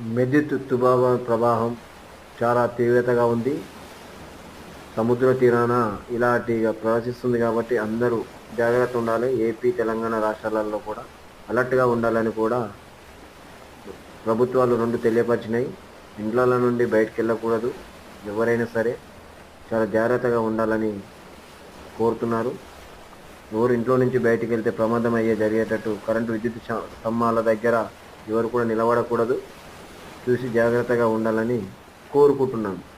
మెదిత్ ప్రవాహం చాలా తీవ్రతగా ఉంది. సముద్ర తీరాన ఇలాంటిగా ప్రవహిస్తుంది కాబట్టి అందరూ జాగ్రత్త ఉండాలి. ఏపీ, తెలంగాణ రాష్ట్రాలలో కూడా అలర్ట్గా ఉండాలని కూడా ప్రభుత్వాలు రెండు తెలియపరిచినాయి. ఇండ్ల నుండి బయటకు వెళ్ళకూడదు, ఎవరైనా సరే చాలా జాగ్రత్తగా ఉండాలని కోరుతున్నారు. ఎవరు ఇంట్లో నుంచి బయటికి వెళ్తే ప్రమాదం జరిగేటట్టు కరెంటు విద్యుత్ స్తంభాల దగ్గర ఎవరు కూడా నిలబడకూడదు. చూసి జాగ్రత్తగా ఉండాలని కోరుకుంటున్నాను.